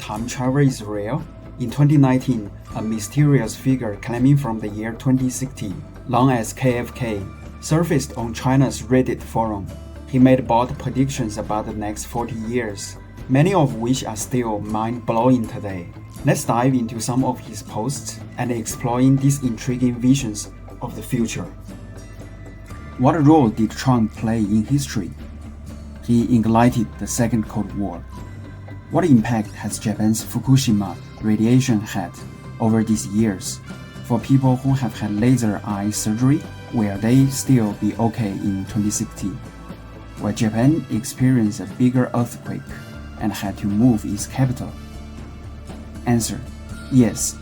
time travel is real? In 2019, a mysterious figure claiming from the year 2060, known as KFK, surfaced on China's Reddit forum. He made bold predictions about the next 40 years, many of which are still mind-blowing today. Let's dive into some of his posts and exploring these intriguing visions of the future. What role did Trump play in history? He ignited the Second Cold War. What impact has Japan's Fukushima radiation had over these years? For people who have had laser eye surgery, will they still be okay in 2060? Will Japan experience a bigger earthquake and had to move its capital? Answer: yes.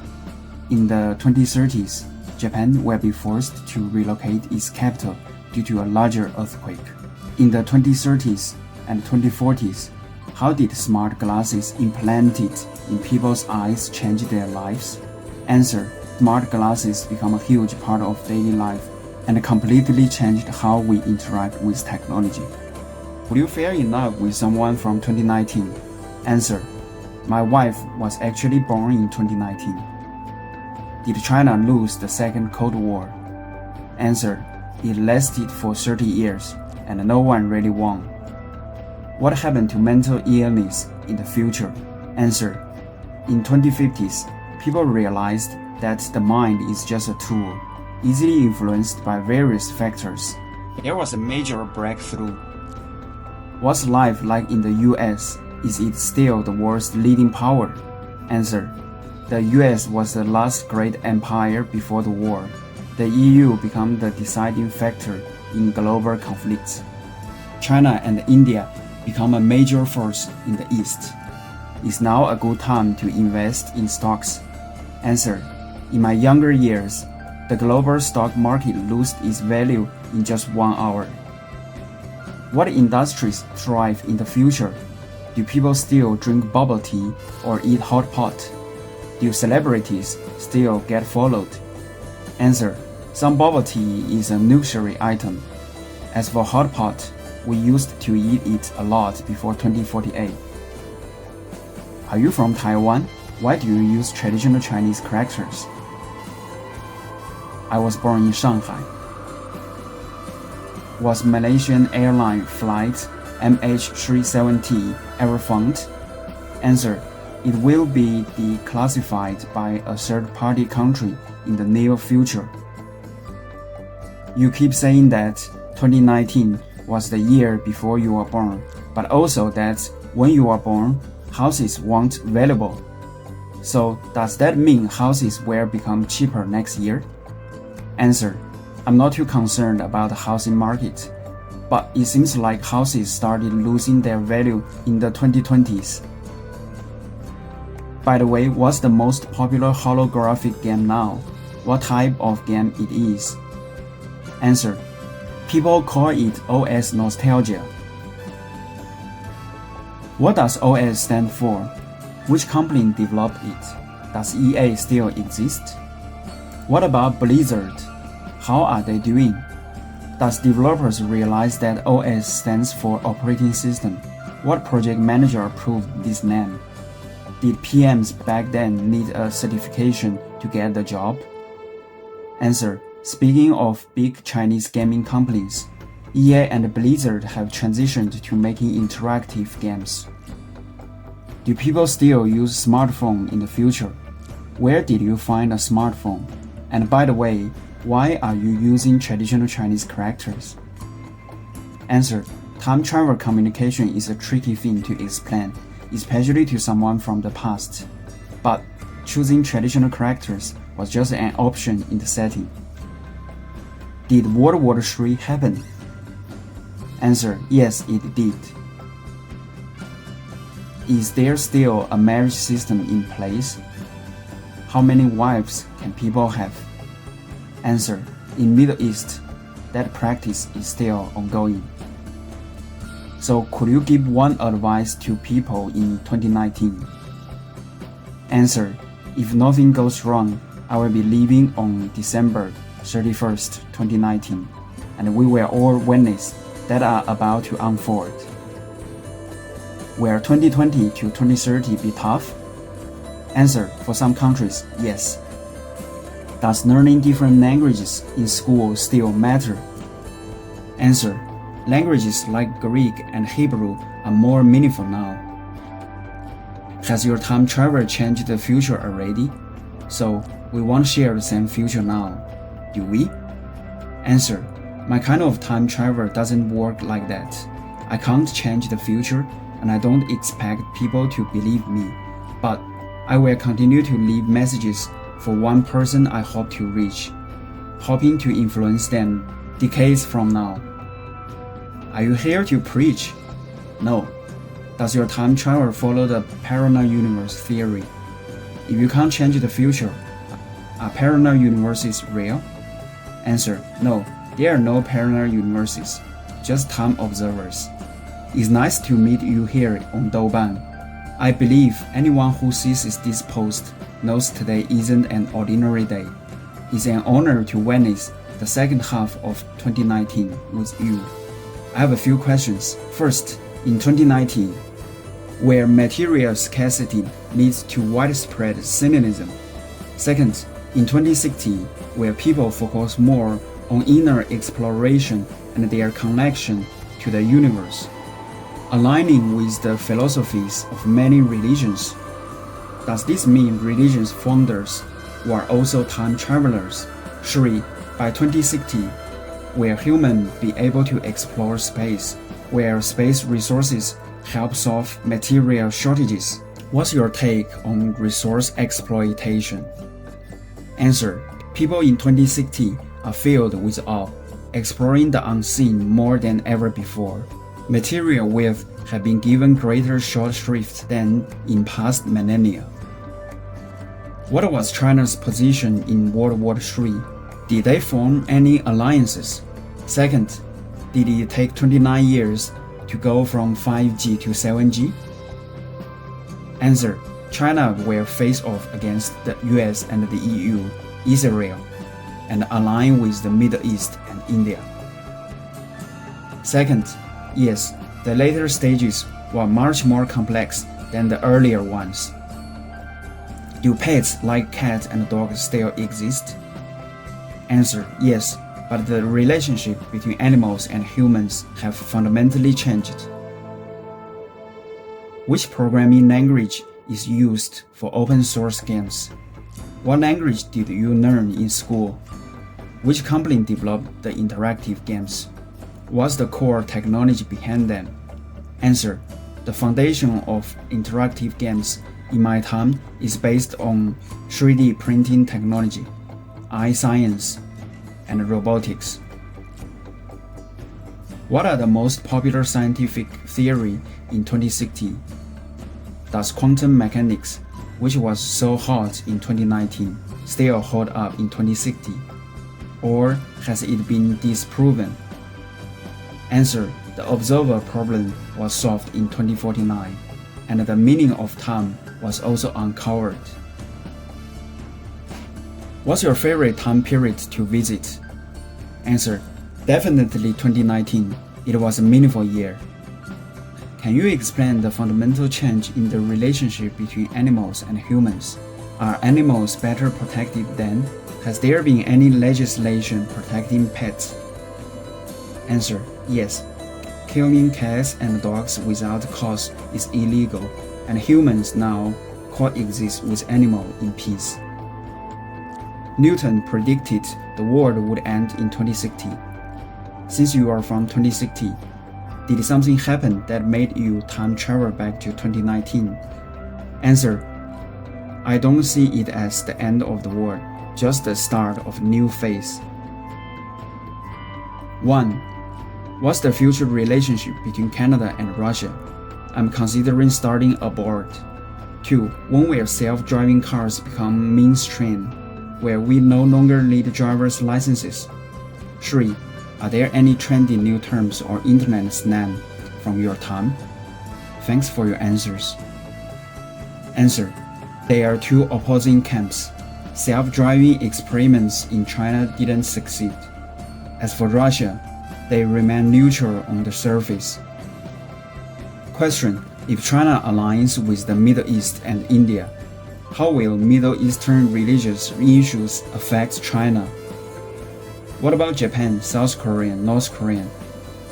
In the 2030s, Japan will be forced to relocate its capital due to a larger earthquake. In the 2030s and 2040s, how did smart glasses implanted in people's eyes change their lives? Answer: smart glasses become a huge part of daily life and completely changed how we interact with technology. Would you fall in love with someone from 2019? Answer: my wife was actually born in 2019. Did China lose the Second Cold War? Answer: it lasted for 30 years and no one really won. What happened to mental illness in the future? Answer: in 2050s, people realized that the mind is just a tool, easily influenced by various factors. There was a major breakthrough. What's life like in the US? Is it still the world's leading power? Answer: the US was the last great empire before the war. The EU became the deciding factor in global conflicts. China and India become a major force in the East. Is now a good time to invest in stocks? Answer: in my younger years, the global stock market lost its value in just 1 hour. What industries thrive in the future? Do people still drink bubble tea or eat hot pot? Do celebrities still get followed? Answer: some bubble tea is a luxury item. As for hot pot, we used to eat it a lot before 2048. Are you from Taiwan? Why do you use traditional Chinese characters? I was born in Shanghai. Was Malaysian airline flight MH370 ever found? Answer: it will be declassified by a third-party country in the near future. You keep saying that 2019 was the year before you were born, but also that when you were born, houses weren't valuable. So does that mean houses will become cheaper next year? Answer: I'm not too concerned about the housing market, but it seems like houses started losing their value in the 2020s. By the way, what's the most popular holographic game now? What type of game it is? Answer: people call it OS nostalgia. What does OS stand for? Which company developed it? Does EA still exist? What about Blizzard? How are they doing? Does developers realize that OS stands for operating system? What project manager approved this name? Did PMs back then need a certification to get the job? Answer: speaking of big Chinese gaming companies, EA and Blizzard have transitioned to making interactive games. Do people still use smartphone in the future? Where did you find a smartphone? And by the way, why are you using traditional Chinese characters? Answer: time travel communication is a tricky thing to explain, especially to someone from the past. But choosing traditional characters was just an option in the setting. Did World War III happen? Answer: yes, it did. Is there still a marriage system in place? How many wives can people have? Answer: in Middle East, that practice is still ongoing. So could you give one advice to people in 2019? Answer: if nothing goes wrong, I will be leaving on December 31st, 2019, and we will all witness that are about to unfold. Will 2020 to 2030 be tough? Answer: for some countries, yes. Does learning different languages in school still matter? Answer: languages like Greek and Hebrew are more meaningful now. Has your time travel changed the future already? So, we won't share the same future now, do we? Answer: my kind of time travel doesn't work like that. I can't change the future, and I don't expect people to believe me, but I will continue to leave messages for one person I hope to reach, hoping to influence them decades from now. Are you here to preach? No. Does your time travel follow the parallel universe theory? If you can't change the future, are parallel universes real? Answer: no, there are no parallel universes, just time observers. It's nice to meet you here on Douban. I believe anyone who sees this post knows today isn't an ordinary day. It's an honor to witness the second half of 2019 with you. I have a few questions. First, in 2019, where material scarcity leads to widespread cynicism. Second, in 2060, where people focus more on inner exploration and their connection to the universe, aligning with the philosophies of many religions. Does this mean religions founders were also time travelers? 3. By 2060, will humans be able to explore space, where space resources help solve material shortages? What's your take on resource exploitation? Answer: people in 2060 are filled with awe, exploring the unseen more than ever before. Material wealth have been given greater short shrift than in past millennia. What was China's position in World War III? Did they form any alliances? Second, did it take 29 years to go from 5G to 7G? Answer: China will face off against the US and the EU, Israel, and align with the Middle East and India. Second, yes, the later stages were much more complex than the earlier ones. Do pets like cats and dogs still exist? Answer: yes, but the relationship between animals and humans have fundamentally changed. Which programming language is used for open source games? What language did you learn in school? Which company developed the interactive games? What's the core technology behind them? Answer: the foundation of interactive games in my time is based on 3D printing technology, science, and robotics. What are the most popular scientific theory in 2060? Does quantum mechanics, which was so hot in 2019, still hold up in 2060? Or has it been disproven? Answer: the observer problem was solved in 2049, and the meaning of time was also uncovered. What's your favorite time period to visit? Answer: definitely 2019. It was a meaningful year. Can you explain the fundamental change in the relationship between animals and humans? Are animals better protected then? Has there been any legislation protecting pets? Answer: yes. Killing cats and dogs without cause is illegal, and humans now coexist with animals in peace. Newton predicted the world would end in 2060. Since you are from 2060, did something happen that made you time travel back to 2019? Answer: I don't see it as the end of the world, just the start of a new phase. 1. What's the future relationship between Canada and Russia? I'm considering starting abroad. 2. When will self-driving cars become mainstream, where we no longer need driver's licenses? 3. Are there any trendy new terms or internet slang from your time? Thanks for your answers. Answer: there are two opposing camps. Self-driving experiments in China didn't succeed. As for Russia, they remain neutral on the surface. Question: if China aligns with the Middle East and India, How will Middle Eastern religious issues affect China? What about Japan, South Korea, North Korea,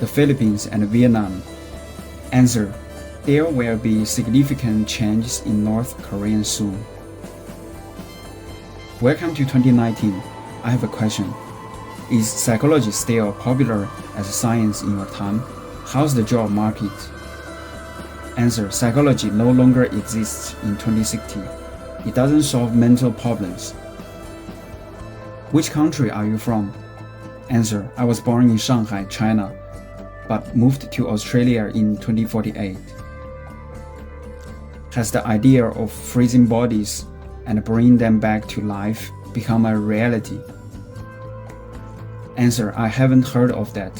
the Philippines, and Vietnam? Answer: there will be significant changes in North Korea soon. Welcome to 2019. I have a question. Is psychology still popular as a science in your time? How's the job market? Answer: psychology no longer exists in 2060. It doesn't solve mental problems. Which country are you from? Answer: I was born in Shanghai, China, but moved to Australia in 2048. Has the idea of freezing bodies and bringing them back to life become a reality? Answer: I haven't heard of that.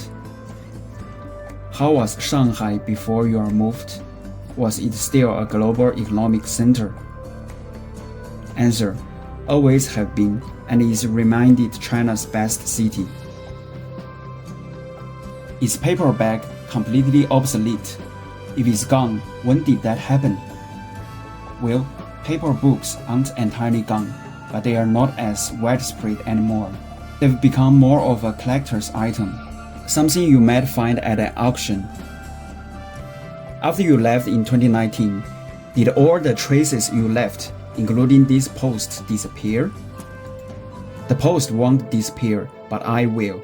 How was Shanghai before you moved? Was it still a global economic center? Answer: always have been, and is reminded China's best city. Is paper bag completely obsolete? If it's gone, when did that happen? Well, paper books aren't entirely gone, but they are not as widespread anymore. They've become more of a collector's item, something you might find at an auction. After you left in 2019, did all the traces you left, including this post, disappear? The post won't disappear, but I will.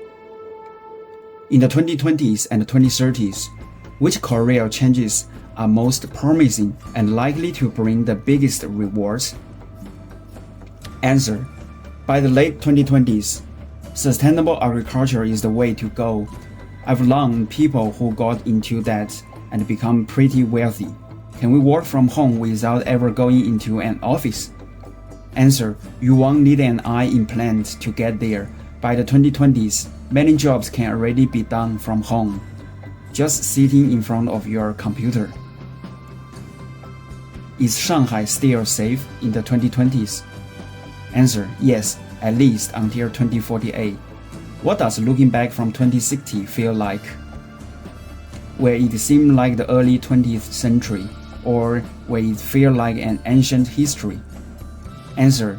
In the 2020s and 2030s, which career changes are most promising and likely to bring the biggest rewards? Answer: by the late 2020s, sustainable agriculture is the way to go. I've known people who got into that and become pretty wealthy. Can we work from home without ever going into an office? Answer: you won't need an eye implant to get there. By the 2020s, many jobs can already be done from home, just sitting in front of your computer. Is Shanghai still safe in the 2020s? Answer: yes, at least until 2048. What does looking back from 2060 feel like? Will it seem like the early 20th century, or will it feel like an ancient history? Answer: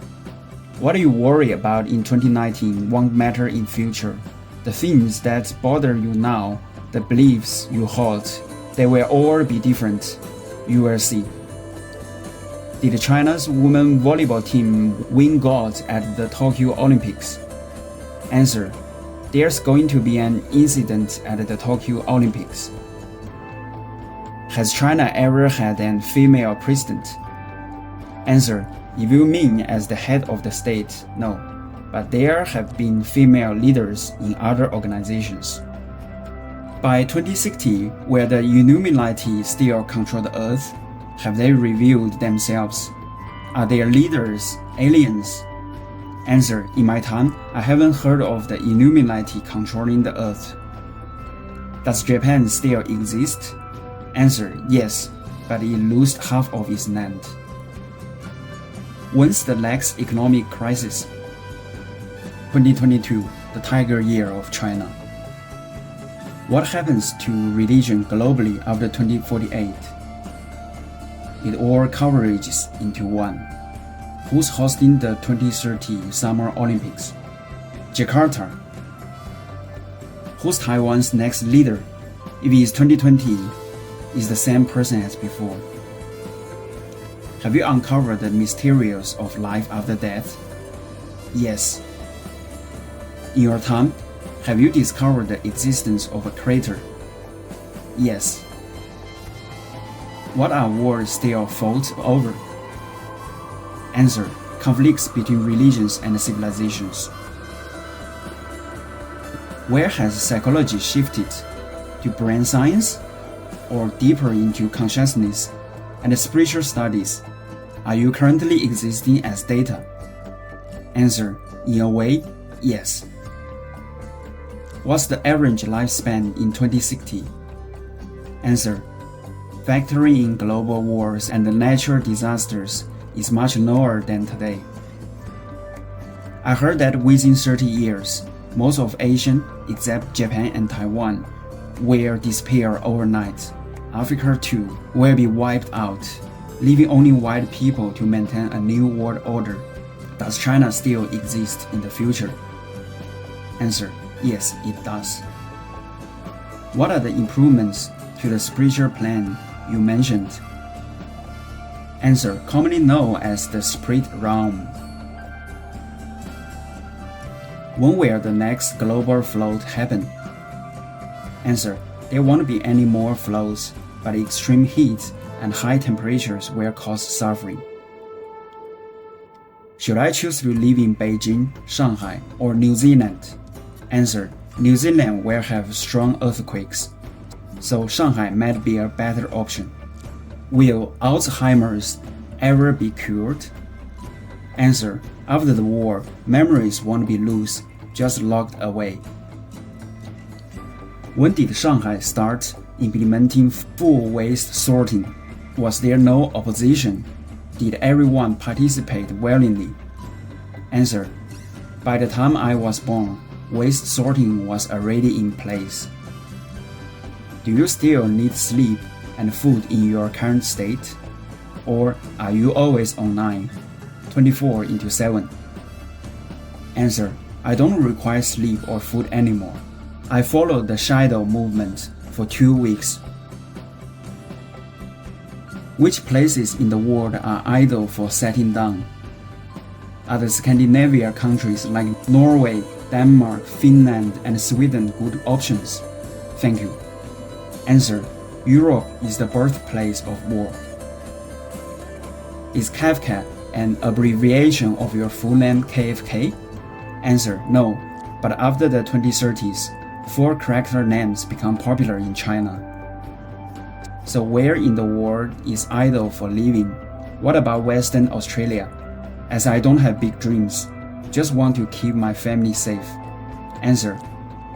what you worry about in 2019 won't matter in future. The things that bother you now, the beliefs you hold, they will all be different. You will see. Did China's women volleyball team win gold at the Tokyo Olympics? Answer: there's going to be an incident at the Tokyo Olympics. Has China ever had a female president? Answer: if you mean as the head of the state, no, but there have been female leaders in other organizations. By 2060, will the Illuminati still control the Earth? Have they revealed themselves? Are their leaders aliens? Answer: in my time, I haven't heard of the Illuminati controlling the Earth. Does Japan still exist? Answer: yes, but it lost half of its land. When's the next economic crisis? 2022, the tiger year of China. What happens to religion globally after 2048? It all converges into one. Who's hosting the 2030 Summer Olympics? Jakarta. Who's Taiwan's next leader? If it is 2020, is the same person as before? Have you uncovered the mysteries of life after death? Yes. In your time, have you discovered the existence of a crater? Yes. What are wars still fought over? Answer: conflicts between religions and civilizations. Where has psychology shifted? To brain science? Or deeper into consciousness and spiritual studies? Are you currently existing as data? Answer: in a way, yes. What's the average lifespan in 2060? Answer: factoring in global wars and natural disasters is much lower than today. I heard that within 30 years, most of Asia, except Japan and Taiwan, will disappear overnight. Africa too will be wiped out. leaving only white people to maintain a new world order. Does China still exist in the future? Answer: yes, it does. What are the improvements to the spiritual plan you mentioned? Answer: commonly known as the spirit realm. When will the next global flood happen? Answer: there won't be any more floods, but extreme heat and high temperatures will cause suffering. Should I choose to live in Beijing, Shanghai, or New Zealand? Answer: New Zealand will have strong earthquakes, so Shanghai might be a better option. Will Alzheimer's ever be cured? Answer: after the war, memories won't be lost, just locked away. When did Shanghai start implementing full waste sorting? Was there no opposition? Did everyone participate willingly? Answer: by the time I was born, waste sorting was already in place. Do you still need sleep and food in your current state? Or are you always online, 24/7? Answer: I don't require sleep or food anymore. I followed the shadow movement for 2 weeks. Which places in the world are ideal for settling down? Are the Scandinavian countries like Norway, Denmark, Finland, and Sweden good options? Thank you. Answer: Europe is the birthplace of war. Is KFK an abbreviation of your full name KFK? Answer: no, but after the 2030s, 4 character names become popular in China. So where in the world is ideal for living? What about Western Australia? As I don't have big dreams, just want to keep my family safe. Answer: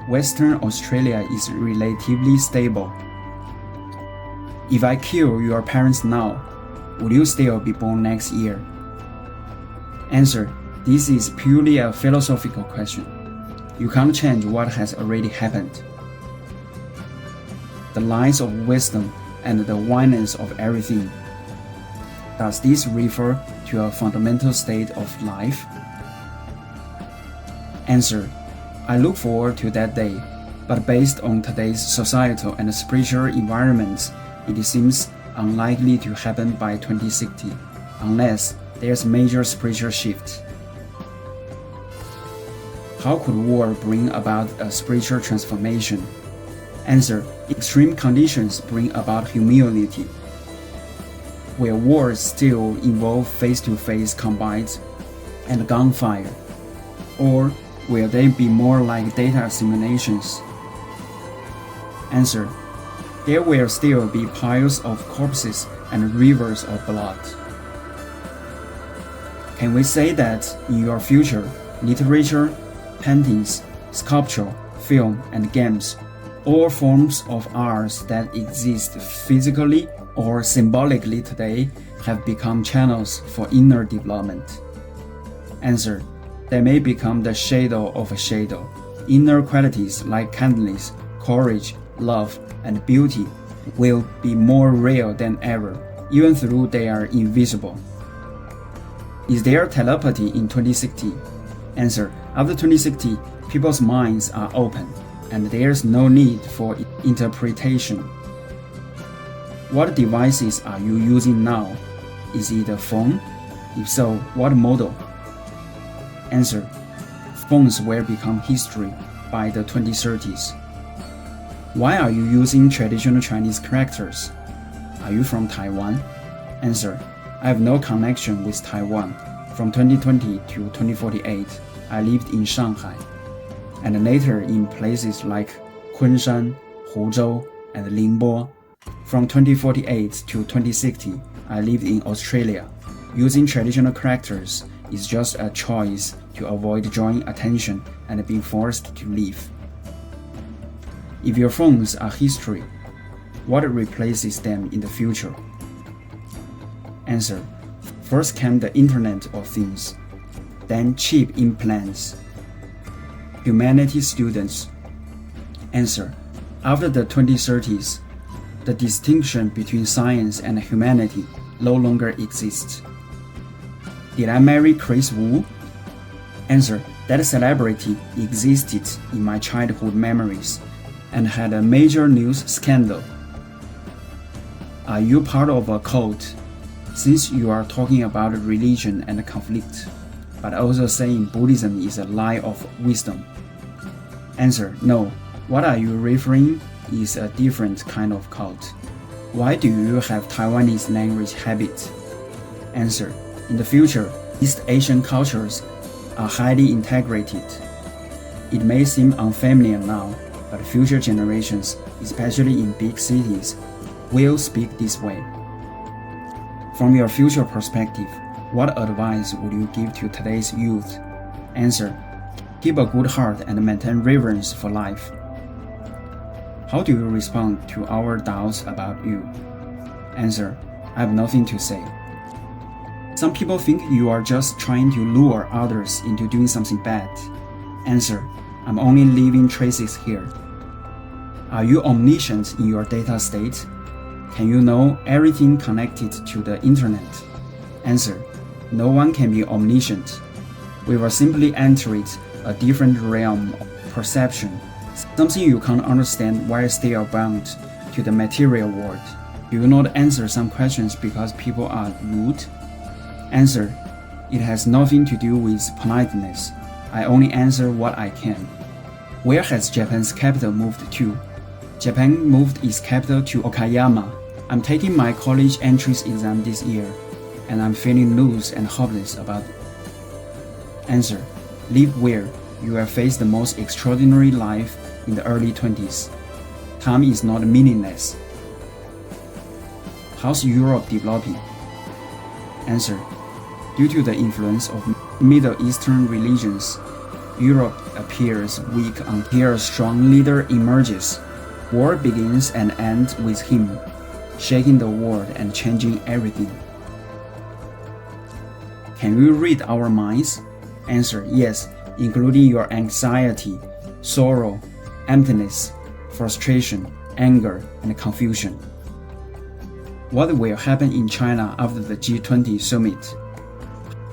Western Australia is relatively stable. If I kill your parents now, would you still be born next year? Answer: this is purely a philosophical question. You can't change what has already happened. The lines of wisdom and the oneness of everything. Does this refer to a fundamental state of life? Answer: I look forward to that day, but based on today's societal and spiritual environments, it seems unlikely to happen by 2060, unless there's major spiritual shift. How could war bring about a spiritual transformation? Answer: extreme conditions bring about humility. Will wars still involve face-to-face combats and gunfire? Or will they be more like data simulations? Answer: there will still be piles of corpses and rivers of blood. Can we say that in your future, literature, paintings, sculpture, film, and games, all forms of arts that exist physically or symbolically today, have become channels for inner development? Answer: they may become the shadow of a shadow. Inner qualities like kindness, courage, love, and beauty will be more real than ever, even though they are invisible. Is there telepathy in 2060? Answer: after 2060, people's minds are open, and there's no need for interpretation. What devices are you using now? Is it a phone? If so, what model? Answer: phones will become history by the 2030s. Why are you using traditional Chinese characters? Are you from Taiwan? Answer: I have no connection with Taiwan. From 2020 to 2048, I lived in Shanghai, and later in places like Kunshan, Huzhou, and Ningbo. From 2048 to 2060, I lived in Australia. Using traditional characters is just a choice to avoid drawing attention and being forced to leave. If your phones are history, what replaces them in the future? Answer: first came the Internet of Things, then chip implants. Humanities students. Answer: after the 2030s, the distinction between science and humanity no longer exists. Did I marry Chris Wu? Answer: that celebrity existed in my childhood memories and had a major news scandal. Are you part of a cult? Since you are talking about religion and conflict, but also saying Buddhism is a lie of wisdom. Answer: no. What are you referring is a different kind of cult. Why do you have Taiwanese language habit? Answer: in the future, East Asian cultures are highly integrated. It may seem unfamiliar now, but future generations, especially in big cities, will speak this way. From your future perspective, what advice would you give to today's youth? Answer: keep a good heart and maintain reverence for life. How do you respond to our doubts about you? Answer: I have nothing to say. Some people think you are just trying to lure others into doing something bad. Answer: I'm only leaving traces here. Are you omniscient in your data state? Can you know everything connected to the internet? Answer: no one can be omniscient. We will simply enter a different realm of perception, something you can't understand while still bound to the material world. Do you not answer some questions because people are rude? Answer: it has nothing to do with politeness. I only answer what I can. Where has Japan's capital moved to? Japan moved its capital to Okayama. I'm taking my college entrance exam this year, and I'm feeling loose and hopeless about it. Answer: live where you will face the most extraordinary life in the early 20s. Time is not meaningless. How's Europe developing? Answer: due to the influence of Middle Eastern religions, Europe appears weak until a strong leader emerges. War begins and ends with him, shaking the world and changing everything. Can we read our minds? Answer: yes, including your anxiety, sorrow, emptiness, frustration, anger, and confusion. What will happen in China after the G20 summit?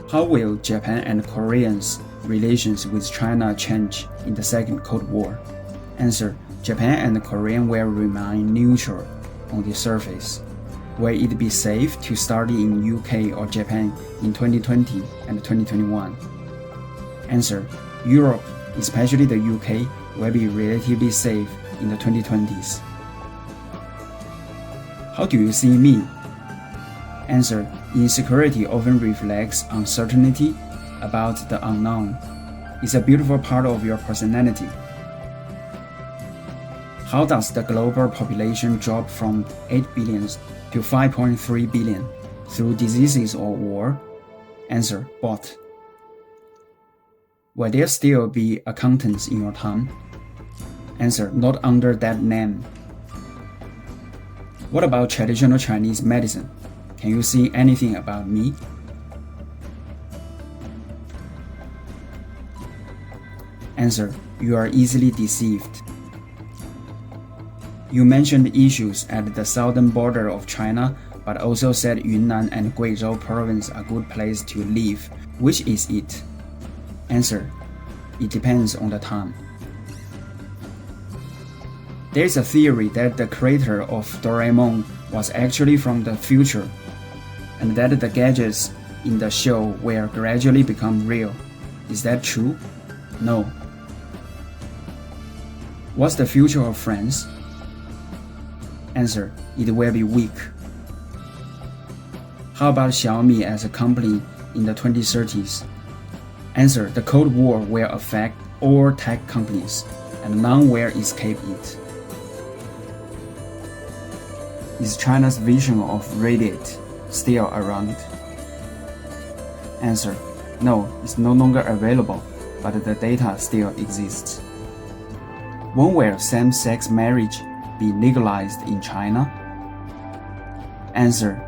How will Japan and Korea's relations with China change in the Second Cold War? Answer: Japan and Korea will remain neutral on the surface. Will it be safe to study in UK or Japan in 2020 and 2021? Answer: Europe, especially the UK, will be relatively safe in the 2020s. How do you see me? Answer: insecurity often reflects uncertainty about the unknown. It's a beautiful part of your personality. How does the global population drop from 8 billion to 5.3 billion? Through diseases or war? Answer: both. Will there still be accountants in your town? Answer: not under that name. What about traditional Chinese medicine? Can you see anything about me? Answer: you are easily deceived. You mentioned issues at the southern border of China, but also said Yunnan and Guizhou province are good place to live. Which is it? Answer: it depends on the time. There is a theory that the creator of Doraemon was actually from the future, and that the gadgets in the show will gradually become real. Is that true? No. What's the future of France? Answer: it will be weak. How about Xiaomi as a company in the 2030s? Answer: the Cold War will affect all tech companies, and none will escape it. Is China's vision of relocate still around? Answer: no, it's no longer available, but the data still exists. When will same-sex marriage be legalized in China? Answer: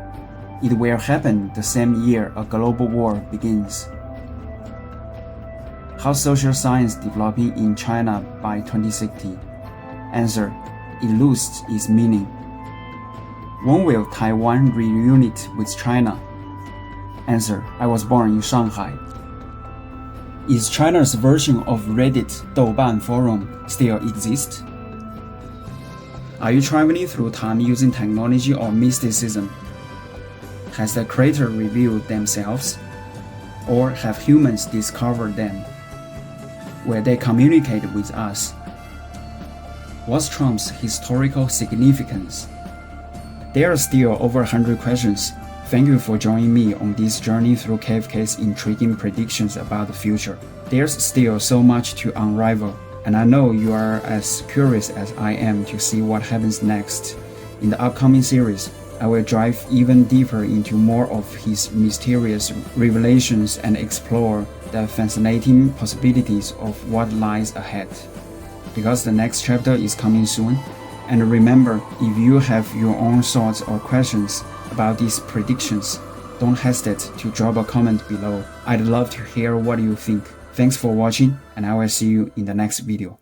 it will happen the same year a global war begins. How social science developing in China by 2060? Answer: it loses its meaning. When will Taiwan reunite with China? Answer: I was born in Shanghai. Is China's version of Reddit Douban forum still exist? Are you traveling through time using technology or mysticism? Has the creator revealed themselves? Or have humans discovered them? Will they communicate with us? What's Trump's historical significance? There are still over 100 questions. Thank you for joining me on this journey through KFK's intriguing predictions about the future. There's still so much to unravel, and I know you are as curious as I am to see what happens next. In the upcoming series, I will dive even deeper into more of his mysterious revelations and explore the fascinating possibilities of what lies ahead. Because the next chapter is coming soon. And remember, if you have your own thoughts or questions about these predictions, don't hesitate to drop a comment below. I'd love to hear what you think. Thanks for watching, and I will see you in the next video.